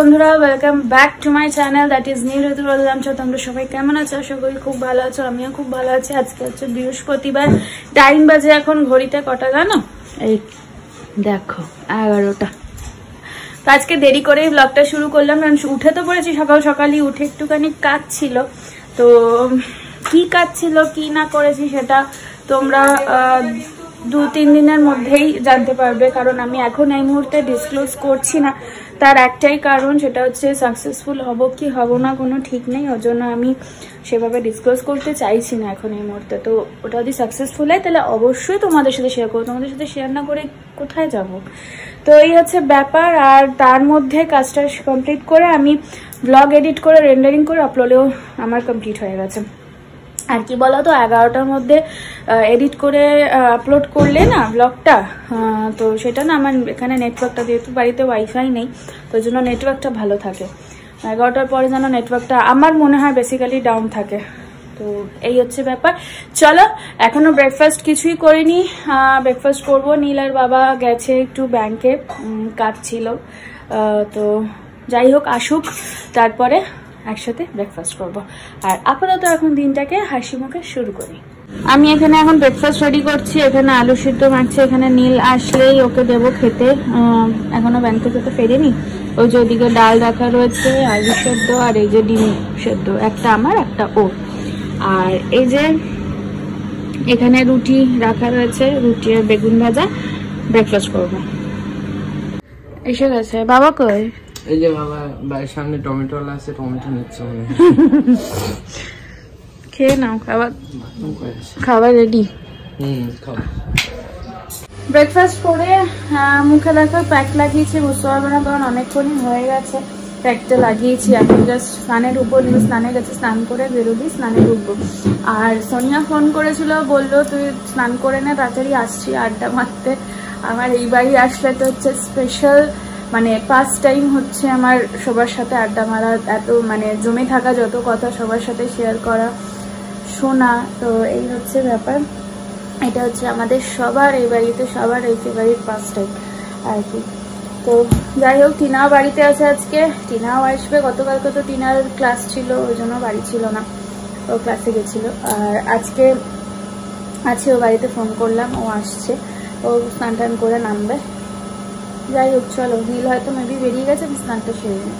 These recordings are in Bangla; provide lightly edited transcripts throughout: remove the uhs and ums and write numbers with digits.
বন্ধুরা, welcome back to my channel that is new Rituraj. তোমরা সবাই কেমন আছো? আশা করি খুব ভালো আছো। আমিও খুব ভালো আছি। আজকে হচ্ছে বৃহস্পতিবার, টাইম বাজে এখন ঘড়িতে কটা জানো? এই দেখো 11টা। তো আজকে দেরি করেই ব্লগটা শুরু করলাম, কারণ উঠে তো পড়েছি সকাল সকালই। উঠে একটুখানি কাজ ছিল, তো কি কাজ ছিল কি না করেছি সেটা তোমরা 2-3 দিনের মধ্যেই জানতে পারবে, কারণ আমি এখন এই মুহূর্তে ডিসক্লোজ করছি না। তার একটাই কারণ, সেটা হচ্ছে সাকসেসফুল হব কি হব না কোনো ঠিক নেই, ওর জন্য আমি সেভাবে ডিসক্লোজ করতে চাইছি না এখন এই মুহূর্তে। তো ওটা যদি সাকসেসফুল হয় তাহলে অবশ্যই তোমাদের সাথে শেয়ার করবো, তোমাদের সাথে শেয়ার না করে কোথায় যাব। তো এই হচ্ছে ব্যাপার। আর তার মধ্যে কাজটা কমপ্লিট করে আমি ব্লগ এডিট করে রেন্ডারিং করে আপলোডেও আমার কমপ্লিট হয়ে গেছে। আর কি বলতো, 11টার মধ্যে এডিট করে আপলোড করলে না ব্লগটা, তো সেটা না আমার এখানে নেটওয়ার্কটা, যেহেতু বাড়িতে ওয়াইফাই নেই তো জন্য নেটওয়ার্কটা ভালো থাকে। 11টার পরে যেন নেটওয়ার্কটা আমার মনে হয় বেসিক্যালি ডাউন থাকে। তো এই হচ্ছে ব্যাপার। চলো, এখনো ব্রেকফাস্ট কিছুই করিনি, ব্রেকফাস্ট করবো। নীল আর বাবা গেছে একটু ব্যাংকে, কাজ ছিল। তো যাই হোক, আসুক, তারপরে একসাথে ব্রেকফাস্ট করব। আর আপাতত এখন দিনটাকে হাসি মুখে শুরু করি। আমি এখানে এখন ব্রেকফাস্ট রেডি করছি। এখানে আলু সিদ্ধ মাখছি। এখানে নীল আসলেই ওকে দেবো খেতে। এখনো ব্যাংক থেকে তো ফেরেনি। ওই যে ওদিকে ডাল রাখা রয়েছে, আলু সেদ্ধ, আর এই যে ডিম সেদ্ধ, একটা আমার একটা ও। আর এই যে এখানে রুটি রাখা রয়েছে, রুটি আর বেগুন ভাজা। ব্রেকফাস্ট করবো। এসে গেছে বাবা। কই? এই যে বাবা বাড়ির সামনে টমেটো আছে, টমেটো নিচ্ছে। খেয়ে নাও, খাবার রেডি। ব্রেকফাস্ট করে মুখে দেখো প্যাক লাগিয়েছি, বুঝতে পারবো না কারণ অনেকক্ষণই হয়ে গেছে। প্যাকটা লাগিয়েছি, এখন জাস্ট স্নানের উপর স্নানে গেছে, স্নান করে বেরোবি, স্নানে ঢুকবো। আর সোনিয়া ফোন করেছিল, বললো তুই স্নান করে নে, তাড়াতাড়ি আসছি আড্ডা মারতে। আমার এই বাড়ি আসলে তো হচ্ছে স্পেশাল, মানে ফার্স্ট টাইম হচ্ছে আমার সবার সাথে আড্ডা মারা, এত মানে জমে থাকা যত কথা সবার সাথে শেয়ার করা, শোনা। তো এই হচ্ছে ব্যাপার। এটা হচ্ছে আমাদের সবার এই বাড়িতে, সবার এই বাড়ির ফার্স্ট টাইম আর কি। তো যাই হোক, টিনাও বাড়িতে আছে আজকে, টিনাও আসবে। গতকালকে তো টিনার ক্লাস ছিল, ওই জন্য বাড়ি ছিল না, ও ক্লাসে গেছিল। আর আজকে আছে ও বাড়িতে, ফোন করলাম, ও আসছে, ও স্নান টান করে নামবে। যাই হোক, চলো। নীল হয়তো মেবি বেরিয়ে গেছে, স্নানটা সেরে নিই।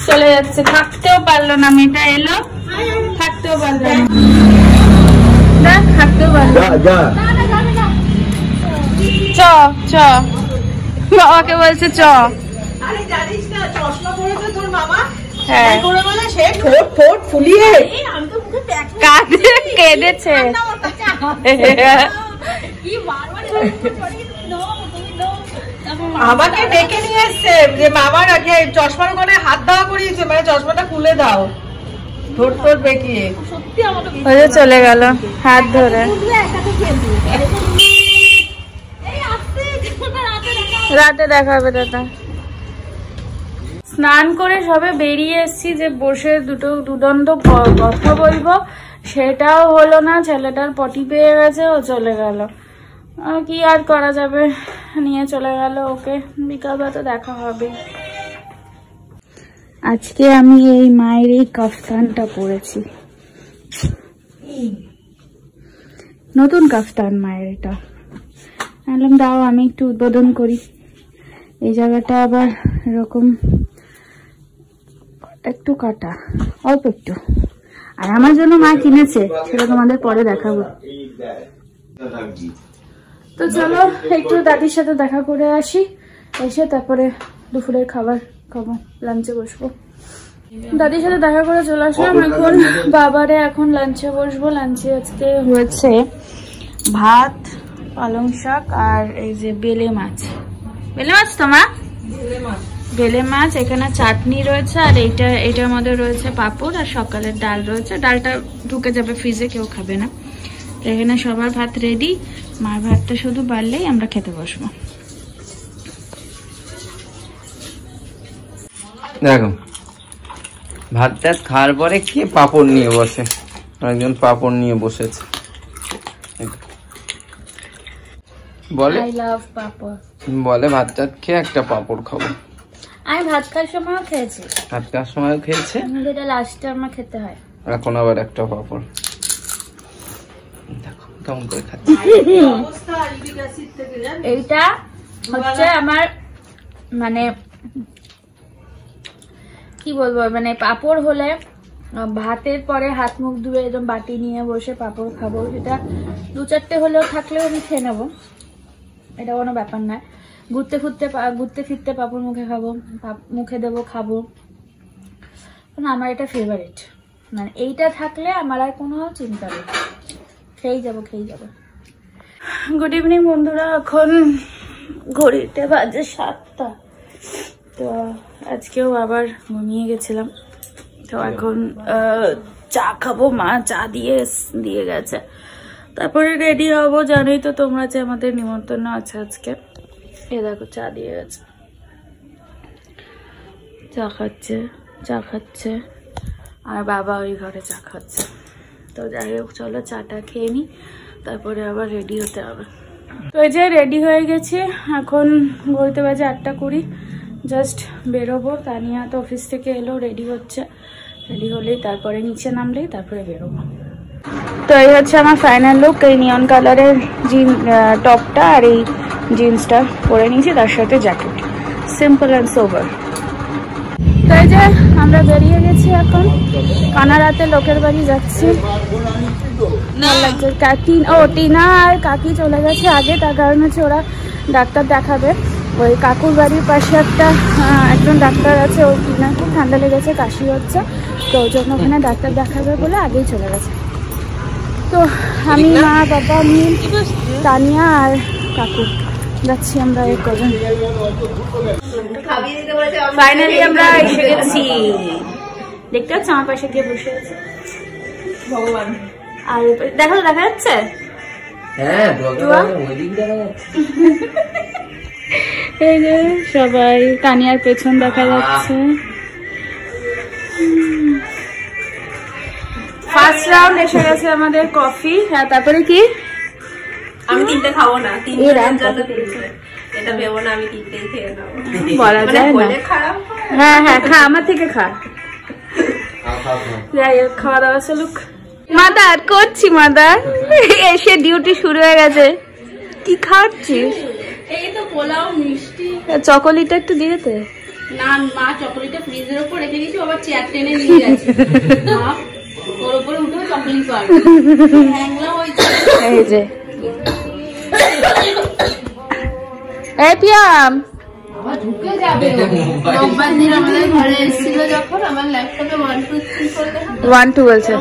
চলে যাচ্ছে, থাকতেও পারলো না, মেয়েটা এলো, থাকতেও পারলো না, দেখ থাকতেও পারলো না। চ চ, বাবাকে বলছে চ। হ্যাঁ, ফুলিয়ে কেঁদেছে। আমাকে ডেকে নিয়ে এসছে যে মামার আগে চশমার ওখানে হাত দেওয়া করিয়েছে, মানে চশমাটা খুলে দাও, ঠোঁট ঠোঁট বেঁকিয়ে। সত্যি আমাকে চলে গেল হাত ধরে। রাতে দেখা হবে দাদা। স্নান করে সবে বেরিয়ে এসছি, যে বসে দুদণ্ড কথা বলবো, সেটাও হলো না। ছেলেটার পটি পেয়ে গেছে, ও চলে গেল। কি আর করা যাবে, নিয়ে চলে গেল ওকে। বিকালবেলা তো দেখা হবে। আজকে আমি এই মায়ের এই কাফতানটা পরেছি, নতুন কাফতান মায়ের। এটা বললাম দাও আমি একটু উদ্বোধন করি। এই জায়গাটা আবার এরকম একটু কাটা, অল্প একটু। আর আমার জন্য মা কিনেছে, সেটা তোমাদের পরে দেখাবো। তো চলো একটু দাদির সাথে দেখা করে আসি, এসে তারপরে দুপুরের খাবার খাবো, লাঞ্চে বসবো। দাদির সাথে দেখা করে চলে আসলাম। এখন বাবারে এখন লাঞ্চে বসবো। লাঞ্চে আজকে হয়েছে ভাত, পালং শাক, আর এই যে বেলে মাছ। বেলে মাছ তো মা? বেলে মাছ। এখানে চাটনি রয়েছে, আর এইটার মধ্যে রয়েছে পাঁপড়, আর সকালের ডাল রয়েছে। ডালটা ঢুকে যাবে ফ্রিজে, কেউ খাবে না। এখানে সবার ভাত রেডি, মার ভাতটা শুধু বাড়লেই আমরা খেতে বসবো। দেখো, ভাত টাত খাওয়ার পরে কে পাঁপড় নিয়ে বসে, একজন পাঁপড় নিয়ে বসেছে। বলে আই লাভ পাপড়, বলে ভাত টাত খেয়ে একটা পাপড় খাবো। আমি ভাত খাওয়ার সময়ও খেয়েছি, ভাত খাওয়ার সময়ও খেয়েছে, এটা লাস্টে আমার খেতে হয়। এখন আবার একটা পাপড় দেখো কেমন করে খাচ্ছে। এইটা হচ্ছে আমার মানে কি বলবো, মানে পাপড় হলে ভাতের পরে হাত মুখ ধুয়ে একদম বাটি নিয়ে বসে পাপড় খাবো, সেটা 2-4টে হলেও থাকলেও আমি খেয়ে নেবো, এটা কোনো ব্যাপার না। ঘুরতে ফিরতে পাপড় মুখে খাবো, মুখে দেবো, খাবো, আমার এটা ফেভারিট। মানে এইটা থাকলে আমার আর কোনো চিন্তা নেই, খেয়েই যাবো। গুড ইভিনিং বন্ধুরা, এখন ঘড়িতে বাজে 7টা। তো আজকেও আবার ঘুমিয়ে গেছিলাম, তো এখন চা খাবো, মা চা দিয়ে গেছে, তারপরে রেডি হবো। জানোই তো তোমরা যে আমাদের নিমন্ত্রণ আছে আজকে। এ দেখো চা দিয়ে গেছে, চা খাচ্ছে আর বাবা ওই ঘরে চা খাচ্ছে। তো যাই হোক চলো চাটা খেয়ে নি, তারপরে আবার রেডি হতে হবে। তো এই যে রেডি হয়ে গেছি, এখন ঘড়িতে বাজে 8:20, জাস্ট বেরোবো। তানিয়া তো অফিস থেকে এলো, রেডি হচ্ছে, রেডি হলেই তারপরে নিচে নামলেই তারপরে বেরোবো। তো এই হচ্ছে আমার ফাইনাল লুক, এই নিয়ন কালারের টপটা আর এই জিন্সটা পরে নিয়েছি, তার সাথে জ্যাকেট, সিম্পল অ্যান্ড সোবার। তো এই যে আমরা বেরিয়ে গেছি, এখন কানাড়াতে লোকের বাড়ি যাচ্ছি। টিনা আর কাকি চলে গেছে আগে, তার কারণ হচ্ছে ওরা ডাক্তার দেখাবে। ওই কাকুর বাড়ির পাশে একজন ডাক্তার আছে, ওই টিনা খুব ঠান্ডা লেগেছে, কাশি হচ্ছে, তো ওই জন্য ওখানে ডাক্তার দেখাবে বলে আগেই চলে গেছে। তো আমি, মা, বাবা, আমি, তানিয়া আর কাকু যাচ্ছি আমরা এই কজন। ফাইনালি আমরা এসে গেছি, দেখতে পাচ্ছি আমার পাশে কে বসে আছে, ভগবান। আর দেখা যাচ্ছে, হ্যাঁ এই যে সবাই, তানিয়ার পেছন দেখা যাচ্ছে। ফার্স্ট রাউন্ড এসে গেছে আমাদের কফি। হ্যাঁ তারপরে কি, আমি 3টে খাবো না, 3টে এটা ভেবো না, আমি 3টেই খেয়ে নেবো, বলা যায় না। হ্যাঁ খা, আমার থেকে খা। যাই হোক খাওয়া দাওয়া চলুক। মাদার করছি, মাদার এসে ডিউটি শুরু হয়ে গেছে। কি খাচ্ছিস? এই তো পোলাও, মিষ্টি, চকোলেটটা একটু দিয়ে দে না। মা চকোলেটটা ফ্রিজের উপর রেখে দিয়েছি, আবার চেয়ার টেনে নিয়ে যাচ্ছে, ওর উপরে উঠে চকোলেট পারবে। এই যে এই পিয়াম ঢুকে যাবে। রোববার দিন আমাদের ঘরে এসেছিল যখন, আমার ল্যাপটপে 1 2 3 করে দেখা 1 2 বলছে,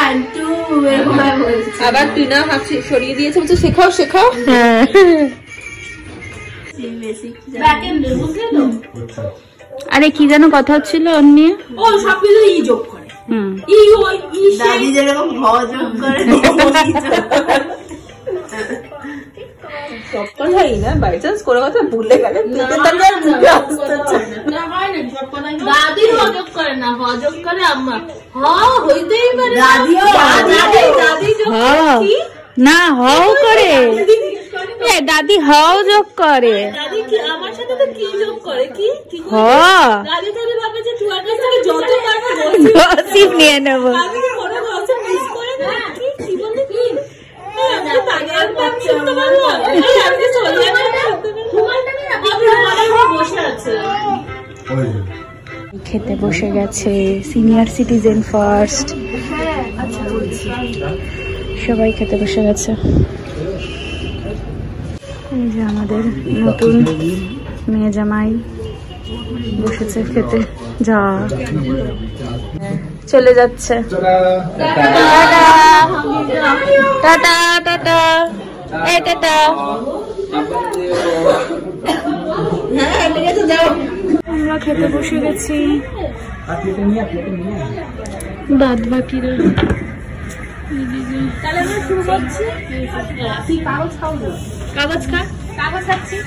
1 2 এরকম বলছে। আবার টিনা হাত সরিয়ে দিয়েছে, বলছে শেখাও। হ্যাঁ আরে কি যেন কথা হচ্ছিল ওর নিয়ে, ও সব কিছু ই যোগ করে, দাদি যেরকম ভ যোগ করে সব কথাই না, বাই চান্স করে কথা ভুলে গেলে দাদি হজক করে না, হজক করে আম্মা। হইতেই পারে দাদি না হও করে, দাদি হও যোগ করে, দাদি কি আমার সাথে তো কি যোগ করে, কি দাদি তাহলে ভাবে যে তুই আমার সাথে যত পারবে গসিপ নিয়ে নেব, আমি কোনো গসিপ মিস করে না। কি বললি কি খেতে বসে গেছে সিনিয়র সিটিজেন ফার্স্ট। আচ্ছা বলছি, সবাই খেতে বসে গেছে। এই যে আমাদের নতুন মেয়ে জামাই বসেছে খেতে, যা চলে যাচ্ছে। টাটা টাটা, এই টাটা। আমরা খেতে বসে গেছি, বাদ বাকিরা কাগজ খাচ্ছি।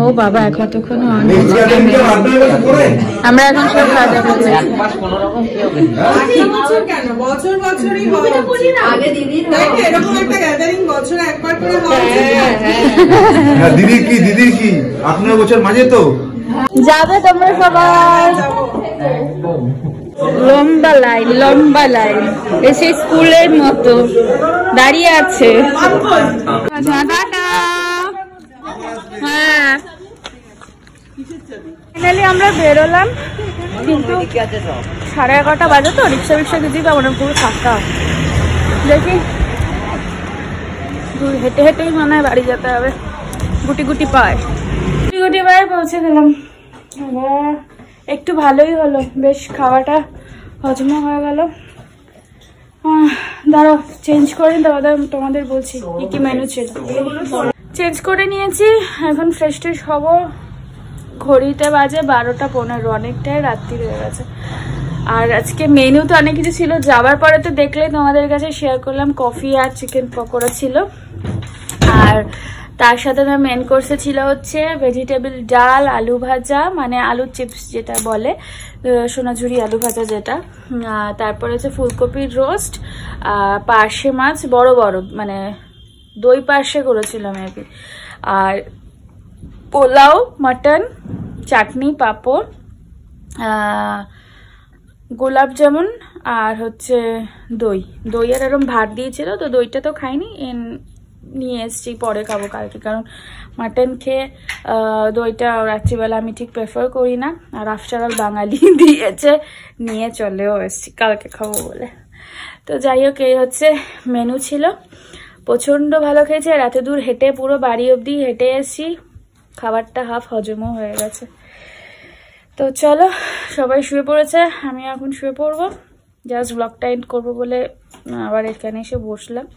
ও বাবা এখন তখন আমরা এখন সব খাওয়া দাওয়া করছি। বছর বছরই এরকম একটা গ্যাদারিং বছর একবার করে দিদির কি আপনার বছর মাঝে তো যাবে তোমরা সবাই। লম্বা লাইন এসে স্কুলের মতো দাঁড়িয়ে আছে। হ্যাঁ ফাইনালি আমরা বেরোলাম, কিন্তু 11:30 বাজে তো রিক্সা কিছু পাবো না, পুরো ফাঁকা। দেখি হেঁটে হেঁটেই মনে হয় বাড়ি যেতে হবে। গুটি পায়ে পৌঁছে গেলাম। একটু ভালোই হলো, বেশ খাওয়াটা হজম হয়ে গেল। দাঁড়াও চেঞ্জ করে তোমাদের বলছি কি কি মেনু ছিল। চেঞ্জ করে নিয়েছি, এখন ফ্রেশ ট্রেশ হবো। ঘড়িতে বাজে 12:15, অনেকটাই রাত্রি হয়ে গেছে। আর আজকে মেনু তো অনেক কিছু ছিল, যাবার পরে তো দেখলে তোমাদের কাছে শেয়ার করলাম কফি আর চিকেন পকোড়া ছিল। আর তার সাথে মেন কোর্সে ছিল হচ্ছে ভেজিটেবল ডাল, আলু ভাজা মানে আলু চিপস যেটা বলে, সোনাঝুরি আলু ভাজা যেটা, তারপরে হচ্ছে ফুলকপির রোস্ট, পার্শে মাছ বড় মানে দই পার্শে করেছিলাম মেবি, আর পোলাও, মাটন, চাটনি, পাঁপড়, গোলাপ জামুন, আর হচ্ছে দই আর এরকম ভাত দিয়েছিল। তো দইটা তো খাইনি, নিয়ে এসছি, পরে খাবো কালকে, কারণ মাটন খেয়ে দইটা রাত্রিবেলা আমি ঠিক প্রেফার করি না। আর আফটার অল বাঙালি দিয়েছে, নিয়ে চলেও এসছি কালকে খাবো বলে। তো যাই হোক, এই হচ্ছে মেনু ছিল। প্রচন্ড ভালো খেয়েছে, আর এত দূর হেঁটে পুরো বাড়ি অবধি হেঁটে এসছি, খাবারটা হাফ হজমও হয়ে গেছে। তো চলো, সবাই শুয়ে পড়েছে, আমি এখন শুয়ে পড়বো। জাস্ট ব্লগটা এন্ড করবো বলে আবার এখানে এসে বসলাম।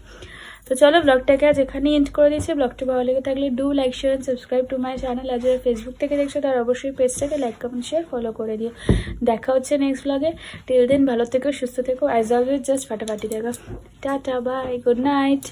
তো চলো, ব্লগটাকে আজ এখানেই এন্ড করে দিচ্ছি। ব্লগটা ভালো লেগে থাকলে do like, share and subscribe to my channel. আর যারা ফেসবুক থেকে দেখছো তার অবশ্যই পেজটাকে লাইক, কমেন্ট, শেয়ার, ফলো করে দিও। দেখা হচ্ছে নেক্সট ব্লগে। টিল দেন ভালো থেকো, সুস্থ থেকো, অ্যাজ অলওয়েজ জাস্ট ফাটাফাটি থেকো। Tata, bye, good night.